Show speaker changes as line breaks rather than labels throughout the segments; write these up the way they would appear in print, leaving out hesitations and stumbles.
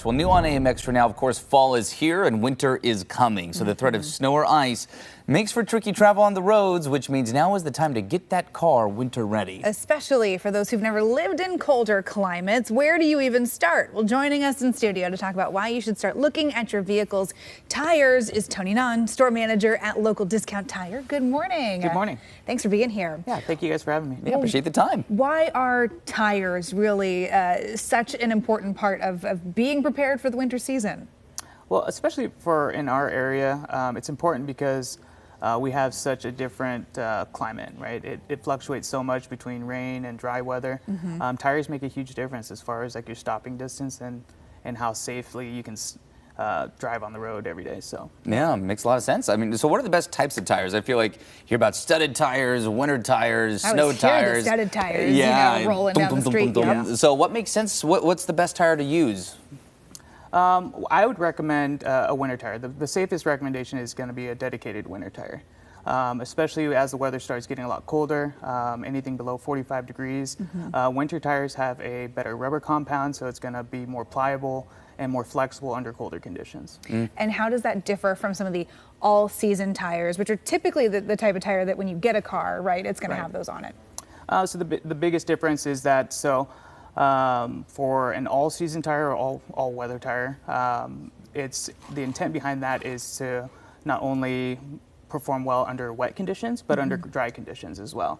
Well, new on AM Extra now, of course, fall is here and winter is coming. So the threat of snow or ice makes for tricky travel on the roads, which means now is the time to get that car winter ready.
Especially for those who've never lived in colder climates. Where do you even start? Well, joining us in studio to talk about why you should start looking at your vehicle's tires is Tony Nunn, store manager at Local Discount Tire. Good morning.
Good morning.
Thanks for being here.
Yeah, thank you guys for having me.
Yeah, appreciate the time.
Why are tires really such an important part of being prepared for the winter season?
Well, especially for in our area, it's important because we have such a different climate, right? It fluctuates so much between rain and dry weather. Tires make a huge difference as far as like your stopping distance and how safely you can drive on the road every day. So
yeah, makes a lot of sense. I mean, so what are the best types of tires? I feel like you hear about studded tires, winter tires, snow tires.
The studded tires,
yeah,
you know, rolling down the street.
Yeah. So what makes sense? What's the best tire to use?
I would recommend a winter tire. The safest recommendation is going to be a dedicated winter tire, especially as the weather starts getting a lot colder, anything below 45 degrees. Winter tires have a better rubber compound, so it's going to be more pliable and more flexible under colder conditions.
And how does that differ from some of the all-season tires, which are typically the type of tire that when you get a car, right, it's going to have those on it?
So the biggest difference is that for an all-season tire or all-weather tire, it's the intent behind that is to not only perform well under wet conditions, but under dry conditions as well.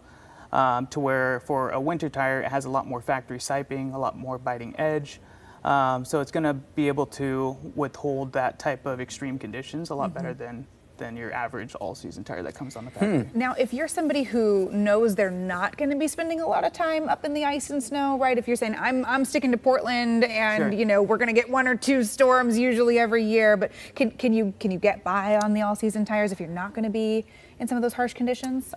To where for a winter tire, it has a lot more factory siping, a lot more biting edge. So it's going to be able to withhold that type of extreme conditions a lot better than your average all-season tire that comes on the factory.
Now, if you're somebody who knows they're not going to be spending a lot of time up in the ice and snow, right? If you're saying, I'm sticking to Portland and, you know, we're going to get 1 or 2 storms usually every year, but can you get by on the all-season tires if you're not going to be in some of those harsh conditions?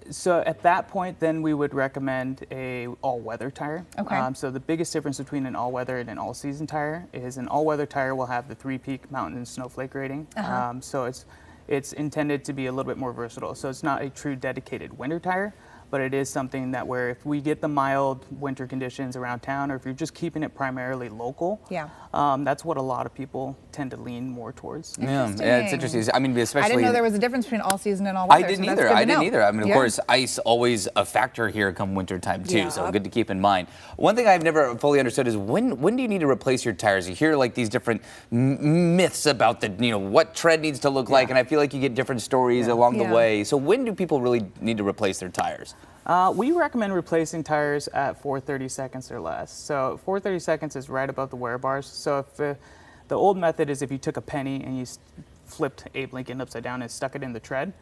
So at that point, then we would recommend a all-weather tire.
Okay.
So the biggest difference between an all-weather and an all-season tire is an all-weather tire will have the 3-peak mountain and snowflake rating. So it's intended to be a little bit more versatile. So it's not a true dedicated winter tire, but it is something that where if we get the mild winter conditions around town, or if you're just keeping it primarily local, that's what a lot of people tend to lean more towards.
Yeah, it's interesting. I mean, especially
I didn't know there was a difference between all season and all weather.
I didn't either. I mean, of course, ice always a factor here come winter time too. So good to keep in mind. One thing I've never fully understood is when do you need to replace your tires? You hear like these different myths about what tread needs to look like, and I feel like you get different stories along the way. So when do people really need to replace their tires?
We recommend replacing tires at 430 seconds or less. So 430 seconds is right above the wear bars. So if the old method is if you took a penny and you flipped Abe Lincoln upside down and stuck it in the tread.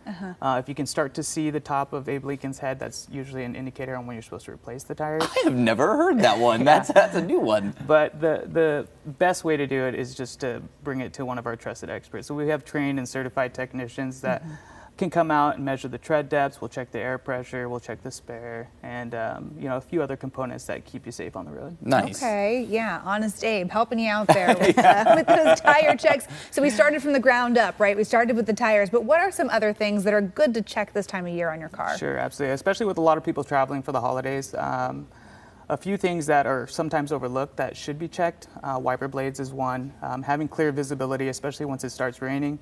If you can start to see the top of Abe Lincoln's head, that's usually an indicator on when you're supposed to replace the tires.
I have never heard that one. That's a new one.
But the best way to do it is just to bring it to one of our trusted experts. So we have trained and certified technicians that can come out and measure the tread depths. We'll check the air pressure, we'll check the spare, and a few other components that keep you safe on the road.
Nice.
Okay, yeah, Honest Abe helping you out there with those tire checks. So we started from the ground up, right? We started with the tires, but what are some other things that are good to check this time of year on your car?
Sure, absolutely, especially with a lot of people traveling for the holidays. A few things that are sometimes overlooked that should be checked. Wiper blades is one. Having clear visibility, especially once it starts raining,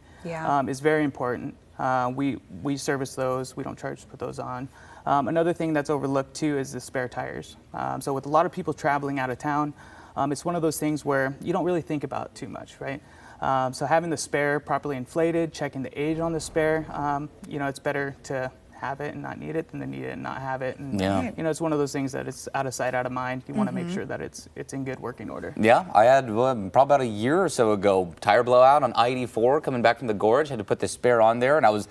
is very important. We service those. We don't charge to put those on. Another thing that's overlooked too is the spare tires. So with a lot of people traveling out of town, it's one of those things where you don't really think about too much, right? So having the spare properly inflated, checking the age on the spare, it's better to have it and not need it than to need it and not have it. And it's one of those things that it's out of sight, out of mind. You want to make sure that it's in good working order.
Yeah, I had probably about a year or so ago, tire blowout on I-84 coming back from the gorge. Had to put the spare on there, and I was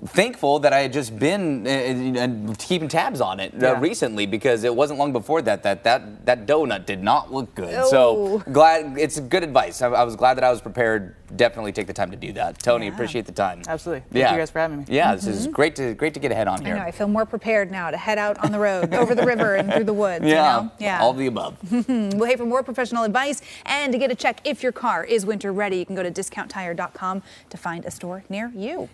thankful that I had just been keeping tabs on it recently, because it wasn't long before that donut did not look good. So glad, it's good advice. I was glad that I was prepared. Definitely take the time to do that. Tony, appreciate the time.
Absolutely. Thank you guys for having me.
Yeah, this is great to get ahead on here.
I know, I feel more prepared now to head out on the road, over the river and through the woods.
Yeah, all the above.
Well, hey, for more professional advice and to get a check if your car is winter ready, you can go to discounttire.com to find a store near you.